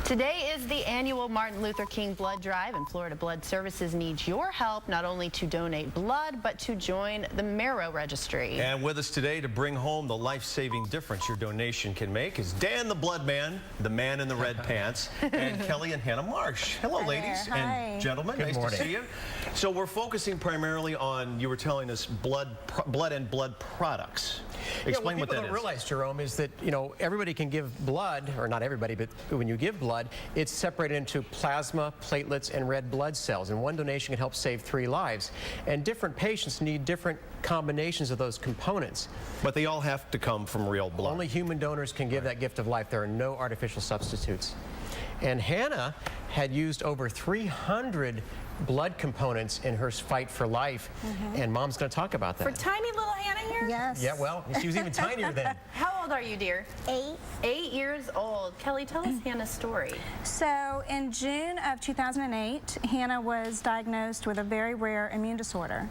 Today is the annual Martin Luther King Blood Drive, and Florida Blood Services needs your help not only to donate blood, but to join the Marrow registry. And with us today to bring home the life-saving difference your donation can make is Dan the Blood Man, the man in the red pants, and Kelly and Hannah Marsh. Hello, ladies and gentlemen. Good morning. To see you. So we're focusing primarily on, you were telling us, blood and blood products. Explain what that is. What people don't realize, Jerome, is that, everybody can give blood, or not everybody, but when you give blood, it's separated into plasma, platelets, and red blood cells. And one donation can help save 3 lives. And different patients need different combinations of those components. But they all have to come from real blood. Only human donors can give that gift of life. There are no artificial substitutes. And Hannah had used over 300 blood components in her fight for life, and Mom's going to talk about that. For tiny little Hannah here? Yes. Yeah, well, she was even tinier then. How old are you, dear? 8. 8 years old. Kelly, tell us Hannah's story. So in June of 2008, Hannah was diagnosed with a very rare immune disorder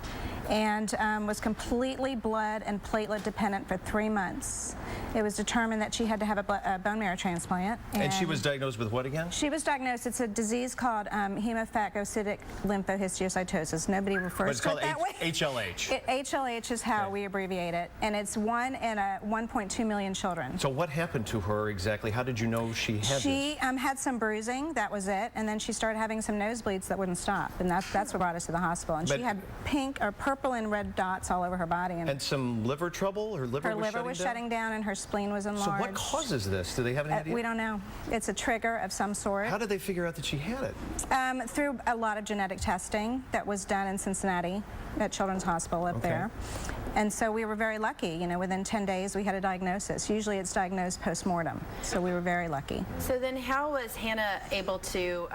and was completely blood and platelet dependent for 3 months. It was determined that she had to have a bone marrow transplant. And she was diagnosed with what again? She was diagnosed, it's a disease called hemophagocytic lymphohistiocytosis. Nobody refers to it that way. HLH. HLH is how we abbreviate it, and it's 1 in 1.2 million children. So what happened to her exactly? How did you know she had this? She had some bruising, that was it, and then she started having some nosebleeds that wouldn't stop, and that's what brought us to the hospital. And she had pink or purple and red dots all over her body. And some liver trouble? Her liver was shutting down, and her spleen was enlarged. So what causes this? Do they have any idea? We don't know. It's a trigger of some sort. How did they figure out that she had it? Through a lot of genetic testing that was done in Cincinnati at Children's Hospital up there. And so we were very lucky. Within 10 days we had a diagnosis. Usually it's diagnosed post-mortem, so we were very lucky. So then how was Hannah able to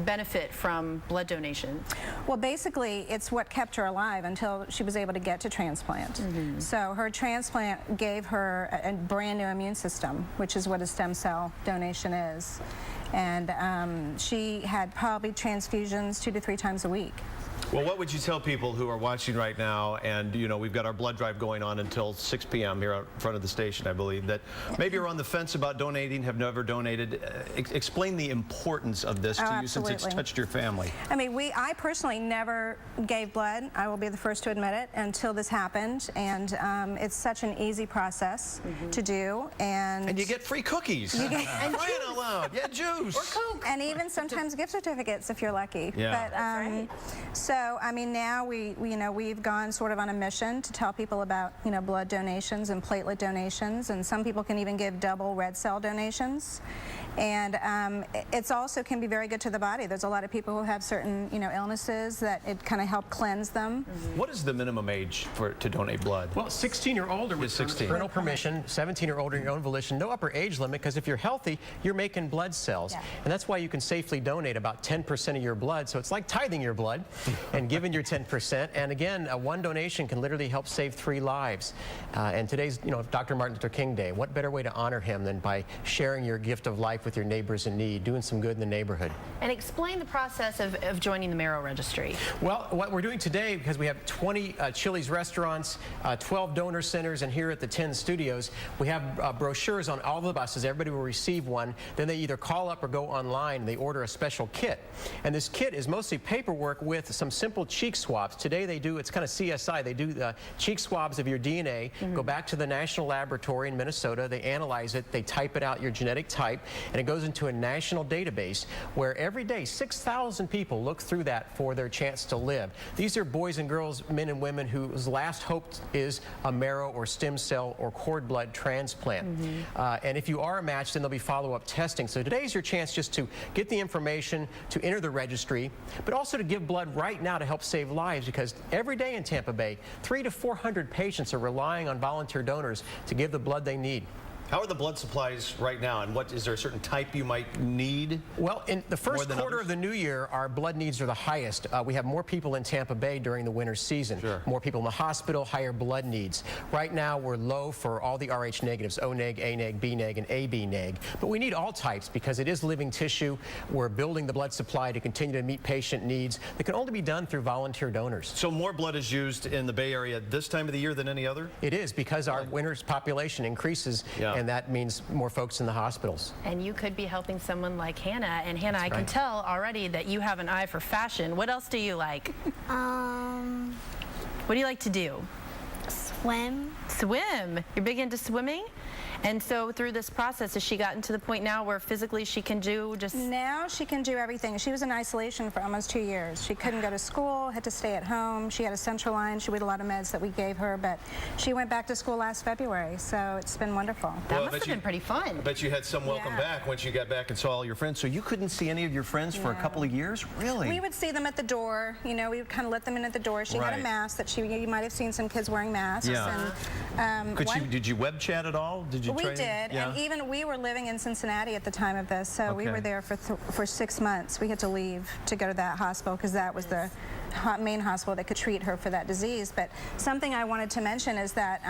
benefit from blood donation? Well, basically it's what kept her alive until she was able to get to transplant. So her transplant gave her a brand new immune system, which is what a stem cell donation is. And she had probably transfusions 2 to 3 times a week. Well, what would you tell people who are watching right now, and we've got our blood drive going on until 6 p.m. here out front of the station, I believe, that maybe are on the fence about donating, have never donated. Explain the importance of this to you since it's touched your family. I mean, I personally never gave blood. I will be the first to admit it, until this happened, and it's such an easy process to do. And you get free cookies. You get and crying out loud. Yeah, juice. Or Coke. And even sometimes gift certificates if you're lucky. Yeah. But, so, I mean, now we've gone sort of on a mission to tell people about, blood donations and platelet donations, and some people can even give double red cell donations. And it's also can be very good to the body. There's a lot of people who have certain, illnesses that it kind of help cleanse them. What is the minimum age to donate blood? Well, 16 or older with parental permission, 17 or older in your own volition, no upper age limit, because if you're healthy, you're making blood cells. Yeah. And that's why you can safely donate about 10% of your blood. So it's like tithing your blood and giving your 10%. And again, one donation can literally help save 3 lives. And today's, Dr. Martin Luther King Day. What better way to honor him than by sharing your gift of life with your neighbors in need, doing some good in the neighborhood. And explain the process of joining the Marrow registry. Well, what we're doing today, because we have 20 Chili's restaurants, 12 donor centers, and here at the 10 studios, we have brochures on all the buses. Everybody will receive one. Then they either call up or go online and they order a special kit. And this kit is mostly paperwork with some simple cheek swabs. Today they do, it's kind of CSI, they do cheek swabs of your DNA, go back to the National Laboratory in Minnesota, they analyze it, they type it out, your genetic type, and it goes into a national database where every day 6,000 people look through that for their chance to live. These are boys and girls, men and women whose last hope is a marrow or stem cell or cord blood transplant. And if you are a match, then there'll be follow-up testing. So today's your chance just to get the information, to enter the registry, but also to give blood right now to help save lives, because every day in Tampa Bay, 300 to 400 patients are relying on volunteer donors to give the blood they need. How are the blood supplies right now, and is there a certain type you might need? Well, in the first quarter of the new year, our blood needs are the highest. We have more people in Tampa Bay during the winter season. More people in the hospital, higher blood needs. Right now, we're low for all the Rh negatives, O neg, A neg, B neg, and AB neg. But we need all types because it is living tissue. We're building the blood supply to continue to meet patient needs that can only be done through volunteer donors. So more blood is used in the Bay Area this time of the year than any other? It is, because our winter's population increases, and and that means more folks in the hospitals. And you could be helping someone like Hannah. And Hannah, I can tell already that you have an eye for fashion. What else do you like? What do you like to do? Swim. Swim. You're big into swimming? And so through this process, has she gotten to the point now where physically she can do just... Now she can do everything. She was in isolation for almost 2 years. She couldn't go to school, had to stay at home. She had a central line. She ate a lot of meds that we gave her, but she went back to school last February, so it's been wonderful. That must have been pretty fun. I bet you had some welcome back once you got back and saw all your friends. So you couldn't see any of your friends for a couple of years? Really? We would see them at the door. You know, we would kind of let them in at the door. She had a mask that you might have seen some kids wearing masks. Yeah. And, did you web chat at all? Did you We try did, and even we were living in Cincinnati at the time of this, so we were there for 6 months. We had to leave to go to that hospital because that was the main hospital that could treat her for that disease. But something I wanted to mention is that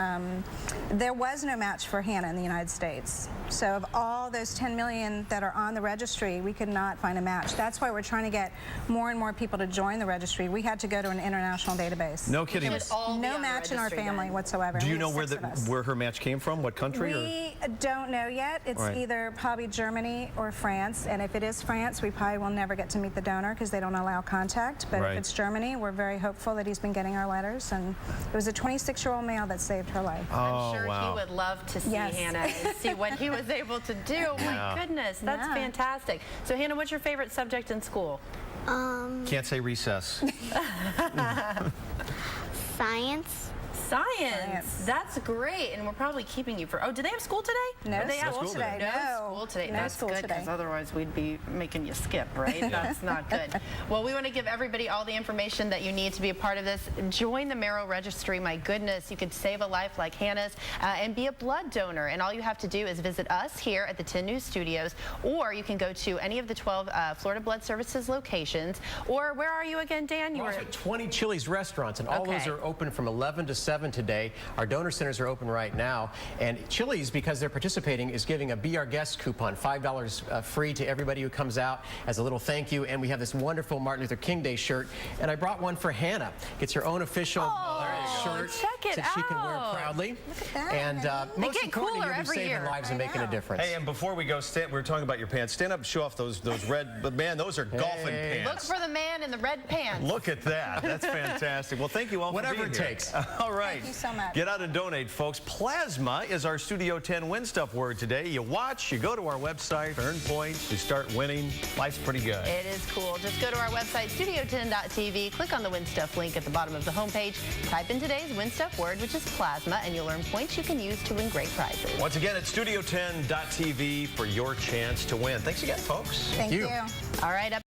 there was no match for Hannah in the United States. So of all those 10 million that are on the registry, we could not find a match. That's why we're trying to get more and more people to join the registry. We had to go to an international database. No kidding. No match in our family whatsoever. Do you know where her match came from? What country? We don't know yet. It's either probably Germany or France, and if it is France, we probably will never get to meet the donor because they don't allow contact. But if it's Germany, we're very hopeful that he's been getting our letters, and it was a 26-year-old male that saved her life. I'm sure he would love to see Hannah and see what he was able to do. My goodness, that's fantastic. So Hannah, what's your favorite subject in school? Can't say recess. Science. Science. That's great, and we're probably keeping you for... Oh, do they have school today? No they school today. No school today. No That's school good, today. because otherwise we'd be making you skip, right? That's not good. Well, we want to give everybody all the information that you need to be a part of this. Join the Marrow Registry. My goodness, you could save a life like Hannah's and be a blood donor. And all you have to do is visit us here at the 10 News Studios, or you can go to any of the 12 Florida Blood Services locations. Or where are you again, Dan? We're also at 20 Chili's restaurants, and all those are open from 11 to 7 today. Our donor centers are open right now, and Chili's, because they're participating, is giving a Be Our Guest coupon, $5 free to everybody who comes out as a little thank you. And we have this wonderful Martin Luther King Day shirt, and I brought one for Hannah. It's her own official shirt check it that she can wear out. proudly. Look at that. And most importantly, you'll be every saving year. lives and making a difference. Hey, and before we go, we were talking about your pants. Stand up and show off those red, but man, those are golfing pants. Look for the man in the red pants. Look at that. That's fantastic. Well, thank you all for being here. Whatever it takes. All right. Thank you so much. Get out and donate, folks. Plasma is our Studio 10 Win Stuff word today. You watch, you go to our website, earn points, you start winning. Life's pretty good. It is cool. Just go to our website, studio10.tv, click on the Win Stuff link at the bottom of the homepage, type in today's Win Stuff word, which is plasma, and you'll earn points you can use to win great prizes. Once again, it's studio10.tv for your chance to win. Thanks again, folks. Thank you. All right, up